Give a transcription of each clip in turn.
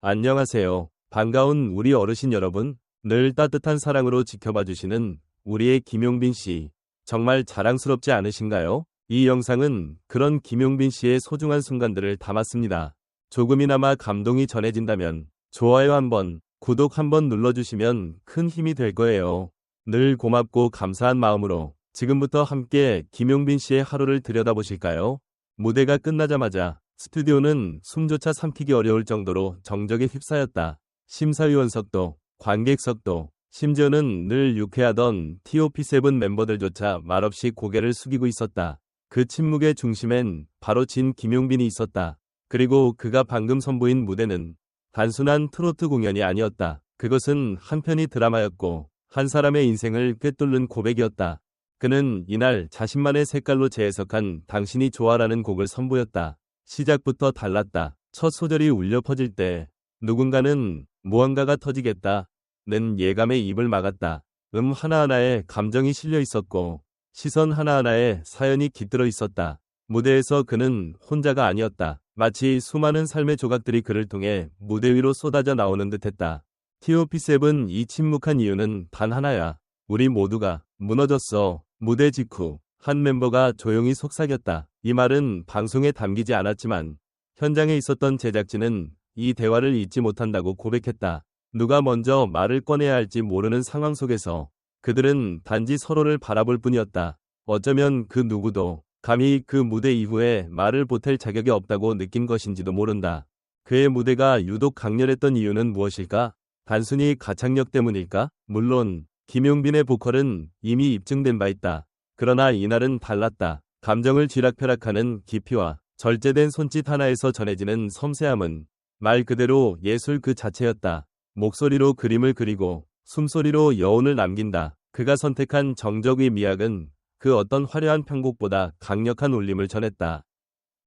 안녕하세요. 반가운 우리 어르신 여러분. 늘 따뜻한 사랑으로 지켜봐 주시는 우리의 김용빈 씨. 정말 자랑스럽지 않으신가요? 이 영상은 그런 김용빈 씨의 소중한 순간들을 담았습니다. 조금이나마 감동이 전해진다면 좋아요 한번, 구독 한번 눌러주시면 큰 힘이 될 거예요. 늘 고맙고 감사한 마음으로 지금부터 함께 김용빈 씨의 하루를 들여다보실까요? 무대가 끝나자마자 스튜디오는 숨조차 삼키기 어려울 정도로 정적에 휩싸였다. 심사위원석도, 관객석도, 심지어는 늘 유쾌하던 TOP7 멤버들조차 말없이 고개를 숙이고 있었다. 그 침묵의 중심엔 바로 진 김용빈이 있었다. 그리고 그가 방금 선보인 무대는 단순한 트로트 공연이 아니었다. 그것은 한편의 드라마였고 한 사람의 인생을 꿰뚫는 고백이었다. 그는 이날 자신만의 색깔로 재해석한 당신이 좋아라는 곡을 선보였다. 시작부터 달랐다. 첫 소절이 울려 퍼질 때 누군가는 무언가가 터지겠다는 예감에 입을 막았다. 하나하나에 감정이 실려 있었고 시선 하나하나에 사연이 깃들어 있었다. 무대에서 그는 혼자가 아니었다. 마치 수많은 삶의 조각들이 그를 통해 무대 위로 쏟아져 나오는 듯했다. TOP7 이 침묵한 이유는 단 하나야. 우리 모두가 무너졌어. 무대 직후 한 멤버가 조용히 속삭였다. 이 말은 방송에 담기지 않았지만 현장에 있었던 제작진은 이 대화를 잊지 못한다고 고백했다. 누가 먼저 말을 꺼내야 할지 모르는 상황 속에서 그들은 단지 서로를 바라볼 뿐이었다. 어쩌면 그 누구도 감히 그 무대 이후에 말을 보탤 자격이 없다고 느낀 것인지도 모른다. 그의 무대가 유독 강렬했던 이유는 무엇일까? 단순히 가창력 때문일까? 물론 김용빈의 보컬은 이미 입증된 바 있다. 그러나 이날은 달랐다. 감정을 쥐락펴락하는 깊이와 절제된 손짓 하나에서 전해지는 섬세함은 말 그대로 예술 그 자체였다. 목소리로 그림을 그리고 숨소리로 여운을 남긴다. 그가 선택한 정적의 미학은 그 어떤 화려한 편곡보다 강력한 울림을 전했다.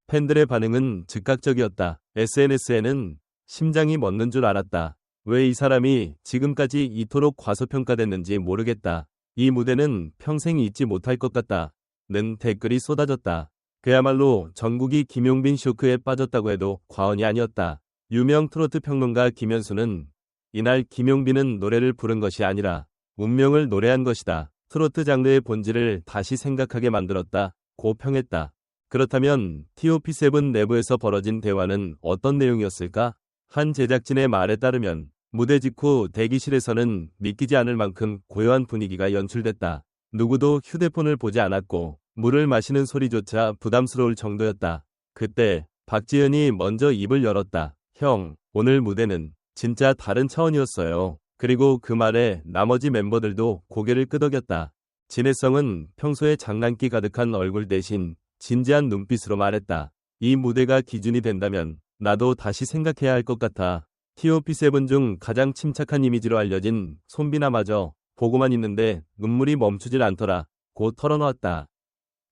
팬들의 반응은 즉각적이었다. SNS에는 심장이 멎는 줄 알았다. 왜 이 사람이 지금까지 이토록 과소평가됐는지 모르겠다. 이 무대는 평생 잊지 못할 것 같다. 는 댓글이 쏟아졌다. 그야말로 전국이 김용빈 쇼크에 빠졌다고 해도 과언이 아니었다. 유명 트로트 평론가 김현수는 이날 김용빈은 노래를 부른 것이 아니라 운명을 노래한 것이다. 트로트 장르의 본질을 다시 생각하게 만들었다. 고 평했다. 그렇다면 TOP7 내부에서 벌어진 대화는 어떤 내용이었을까? 한 제작진의 말에 따르면 무대 직후 대기실에서는 믿기지 않을 만큼 고요한 분위기가 연출됐다. 누구도 휴대폰을 보지 않았고 물을 마시는 소리조차 부담스러울 정도였다. 그때 박지현이 먼저 입을 열었다. 형, 오늘 무대는 진짜 다른 차원이었어요. 그리고 그 말에 나머지 멤버들도 고개를 끄덕였다. 진해성은 평소에 장난기 가득한 얼굴 대신 진지한 눈빛으로 말했다. 이 무대가 기준이 된다면 나도 다시 생각해야 할 것 같아. TOP7 중 가장 침착한 이미지로 알려진 손비나마저 보고만 있는데 눈물이 멈추질 않더라. 고 털어놓았다.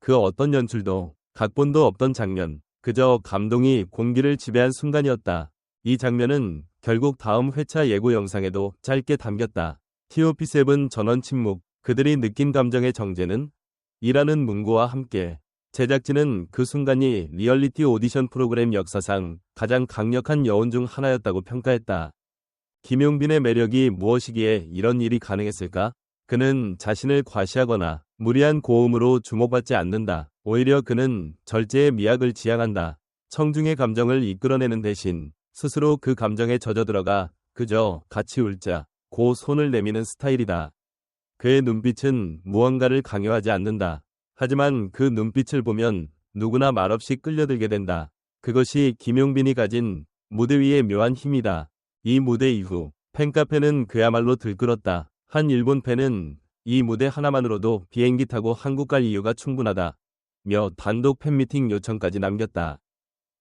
그 어떤 연출도 각본도 없던 장면, 그저 감동이 공기를 지배한 순간이었다. 이 장면은 결국 다음 회차 예고 영상에도 짧게 담겼다. TOP7 전원 침묵, 그들이 느낀 감정의 정제는? 이라는 문구와 함께 제작진은 그 순간이 리얼리티 오디션 프로그램 역사상 가장 강력한 여운 중 하나였다고 평가했다. 김용빈의 매력이 무엇이기에 이런 일이 가능했을까? 그는 자신을 과시하거나 무리한 고음으로 주목받지 않는다. 오히려 그는 절제의 미학을 지향한다. 청중의 감정을 이끌어내는 대신 스스로 그 감정에 젖어들어가 그저 같이 울자 고 손을 내미는 스타일이다. 그의 눈빛은 무언가를 강요하지 않는다. 하지만 그 눈빛을 보면 누구나 말없이 끌려들게 된다. 그것이 김용빈이 가진 무대 위의 묘한 힘이다. 이 무대 이후 팬카페는 그야말로 들끓었다. 한 일본 팬은 이 무대 하나만으로도 비행기 타고 한국 갈 이유가 충분하다. 며 단독 팬미팅 요청까지 남겼다.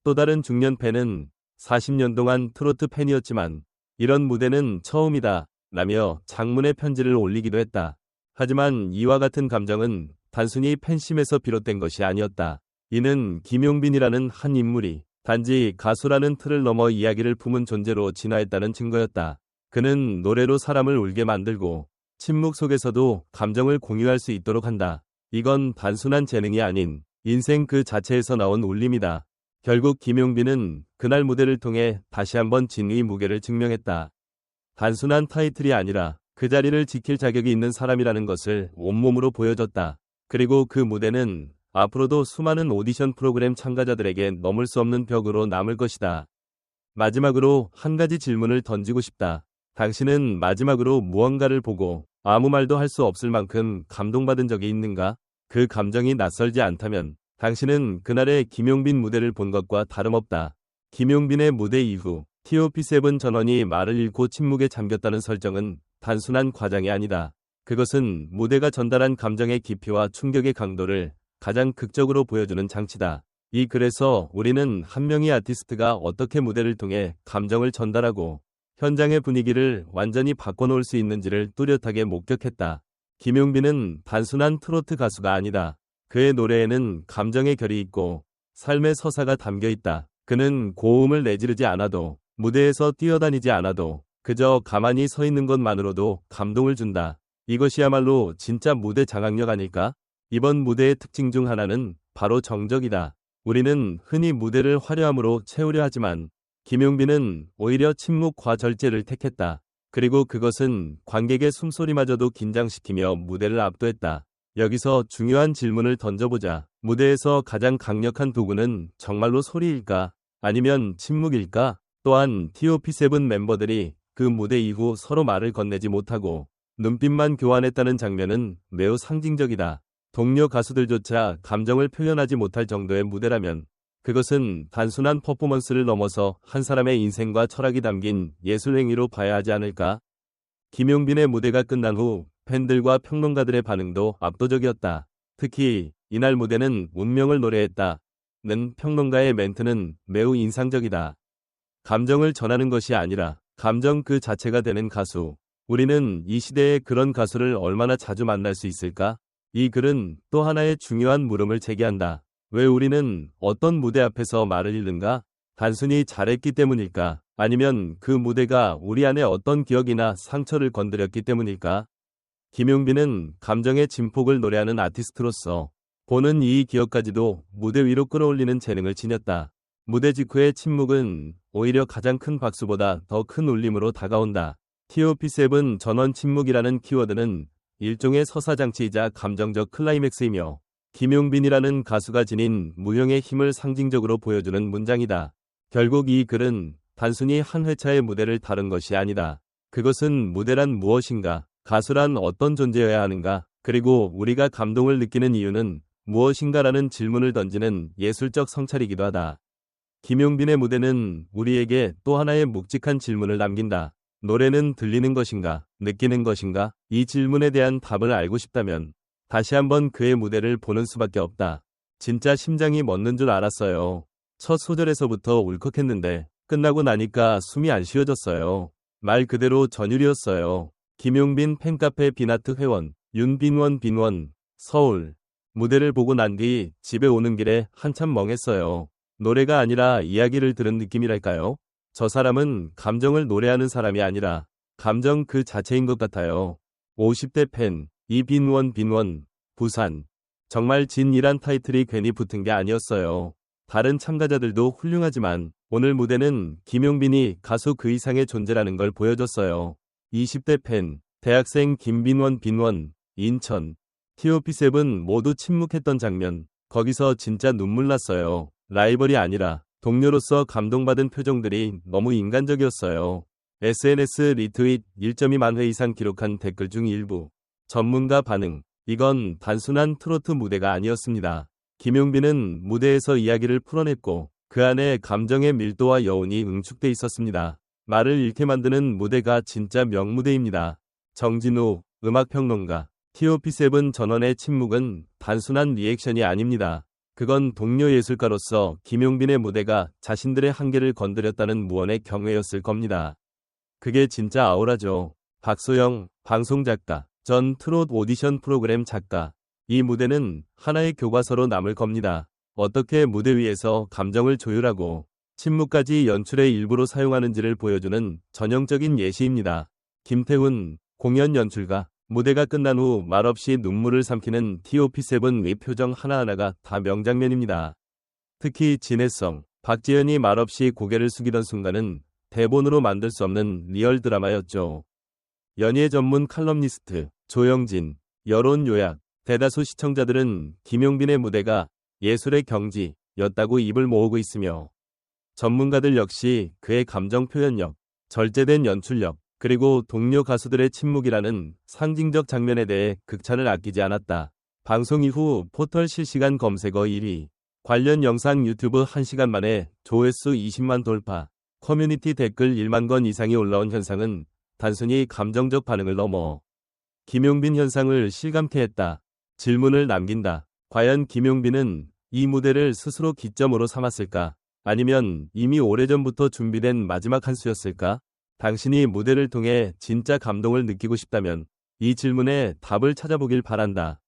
또 다른 중년 팬은 40년 동안 트로트 팬이었지만 이런 무대는 처음이다. 라며 장문의 편지를 올리기도 했다. 하지만 이와 같은 감정은 단순히 팬심에서 비롯된 것이 아니었다. 이는 김용빈이라는 한 인물이 단지 가수라는 틀을 넘어 이야기를 품은 존재로 진화했다는 증거였다. 그는 노래로 사람을 울게 만들고 침묵 속에서도 감정을 공유할 수 있도록 한다. 이건 단순한 재능이 아닌 인생 그 자체에서 나온 울림이다. 결국 김용빈은 그날 무대를 통해 다시 한번 진의 무게를 증명했다. 단순한 타이틀이 아니라 그 자리를 지킬 자격이 있는 사람이라는 것을 온몸으로 보여줬다. 그리고 그 무대는 앞으로도 수많은 오디션 프로그램 참가자들에게 넘을 수 없는 벽으로 남을 것이다. 마지막으로 한 가지 질문을 던지고 싶다. 당신은 마지막으로 무언가를 보고 아무 말도 할 수 없을 만큼 감동받은 적이 있는가? 그 감정이 낯설지 않다면 당신은 그날의 김용빈 무대를 본 것과 다름없다. 김용빈의 무대 이후 TOP7 전원이 말을 잃고 침묵에 잠겼다는 설정은 단순한 과장이 아니다. 그것은 무대가 전달한 감정의 깊이와 충격의 강도를 가장 극적으로 보여주는 장치다. 이 글에서 우리는 한 명의 아티스트가 어떻게 무대를 통해 감정을 전달하고 현장의 분위기를 완전히 바꿔놓을 수 있는지를 뚜렷하게 목격했다. 김용빈은 단순한 트로트 가수가 아니다. 그의 노래에는 감정의 결이 있고 삶의 서사가 담겨 있다. 그는 고음을 내지르지 않아도 무대에서 뛰어다니지 않아도 그저 가만히 서 있는 것만으로도 감동을 준다. 이것이야말로 진짜 무대 장악력 아닐까? 이번 무대의 특징 중 하나는 바로 정적이다. 우리는 흔히 무대를 화려함으로 채우려 하지만 김용빈은 오히려 침묵과 절제를 택했다. 그리고 그것은 관객의 숨소리마저도 긴장시키며 무대를 압도했다. 여기서 중요한 질문을 던져보자. 무대에서 가장 강력한 도구는 정말로 소리일까? 아니면 침묵일까? 또한 TOP7 멤버들이 그 무대 이후 서로 말을 건네지 못하고 눈빛만 교환했다는 장면은 매우 상징적이다. 동료 가수들조차 감정을 표현하지 못할 정도의 무대라면 그것은 단순한 퍼포먼스를 넘어서 한 사람의 인생과 철학이 담긴 예술 행위로 봐야 하지 않을까? 김용빈의 무대가 끝난 후 팬들과 평론가들의 반응도 압도적이었다. 특히 이날 무대는 운명을 노래했다. 는 평론가의 멘트는 매우 인상적이다. 감정을 전하는 것이 아니라 감정 그 자체가 되는 가수. 우리는 이 시대에 그런 가수를 얼마나 자주 만날 수 있을까? 이 글은 또 하나의 중요한 물음을 제기한다. 왜 우리는 어떤 무대 앞에서 말을 잃는가? 단순히 잘했기 때문일까? 아니면 그 무대가 우리 안에 어떤 기억이나 상처를 건드렸기 때문일까? 김용빈은 감정의 진폭을 노래하는 아티스트로서 보는 이 기억까지도 무대 위로 끌어올리는 재능을 지녔다. 무대 직후의 침묵은 오히려 가장 큰 박수보다 더 큰 울림으로 다가온다. TOP7 전원 침묵이라는 키워드는 일종의 서사장치이자 감정적 클라이맥스이며 김용빈이라는 가수가 지닌 무형의 힘을 상징적으로 보여주는 문장이다. 결국 이 글은 단순히 한 회차의 무대를 다룬 것이 아니다. 그것은 무대란 무엇인가, 가수란 어떤 존재여야 하는가, 그리고 우리가 감동을 느끼는 이유는 무엇인가라는 질문을 던지는 예술적 성찰이기도 하다. 김용빈의 무대는 우리에게 또 하나의 묵직한 질문을 남긴다. 노래는 들리는 것인가, 느끼는 것인가? 이 질문에 대한 답을 알고 싶다면 다시 한번 그의 무대를 보는 수밖에 없다. 진짜 심장이 멎는 줄 알았어요. 첫 소절에서부터 울컥했는데 끝나고 나니까 숨이 안 쉬어졌어요. 말 그대로 전율이었어요. 김용빈 팬카페 비나트 회원 윤빈원 서울. 무대를 보고 난 뒤 집에 오는 길에 한참 멍했어요. 노래가 아니라 이야기를 들은 느낌이랄까요? 저 사람은 감정을 노래하는 사람이 아니라 감정 그 자체인 것 같아요. 50대 팬 이빈원 부산. 정말 진이란 타이틀이 괜히 붙은 게 아니었어요. 다른 참가자들도 훌륭하지만 오늘 무대는 김용빈이 가수 그 이상의 존재라는 걸 보여줬어요. 20대 팬 대학생 김빈원 인천. TOP7 모두 침묵했던 장면. 거기서 진짜 눈물 났어요. 라이벌이 아니라 동료로서 감동받은 표정들이 너무 인간적이었어요. SNS 리트윗 1.2만 회 이상 기록한 댓글 중 일부. 전문가 반응. 이건 단순한 트로트 무대가 아니었습니다. 김용빈은 무대에서 이야기를 풀어냈고 그 안에 감정의 밀도와 여운이 응축돼 있었습니다. 말을 잃게 만드는 무대가 진짜 명무대입니다. 정진우 음악평론가. TOP7 전원의 침묵은 단순한 리액션이 아닙니다. 그건 동료 예술가로서 김용빈의 무대가 자신들의 한계를 건드렸다는 무언의 경외였을 겁니다. 그게 진짜 아우라죠. 박소영, 방송작가, 전 트롯 오디션 프로그램 작가. 이 무대는 하나의 교과서로 남을 겁니다. 어떻게 무대 위에서 감정을 조율하고 침묵까지 연출의 일부로 사용하는지를 보여주는 전형적인 예시입니다. 김태훈, 공연 연출가. 무대가 끝난 후 말없이 눈물을 삼키는 TOP7의 표정 하나하나가 다 명장면입니다. 특히 진해성, 박지현이 말없이 고개를 숙이던 순간은 대본으로 만들 수 없는 리얼 드라마였죠. 연예 전문 칼럼니스트 조영진, 여론 요약, 대다수 시청자들은 김용빈의 무대가 예술의 경지였다고 입을 모으고 있으며 전문가들 역시 그의 감정 표현력, 절제된 연출력, 그리고 동료 가수들의 침묵이라는 상징적 장면에 대해 극찬을 아끼지 않았다. 방송 이후 포털 실시간 검색어 1위, 관련 영상 유튜브 1시간 만에 조회수 20만 돌파, 커뮤니티 댓글 1만 건 이상이 올라온 현상은 단순히 감정적 반응을 넘어 김용빈 현상을 실감케 했다. 질문을 남긴다. 과연 김용빈은 이 무대를 스스로 기점으로 삼았을까? 아니면 이미 오래전부터 준비된 마지막 한 수였을까? 당신이 무대를 통해 진짜 감동을 느끼고 싶다면 이 질문에 답을 찾아보길 바란다.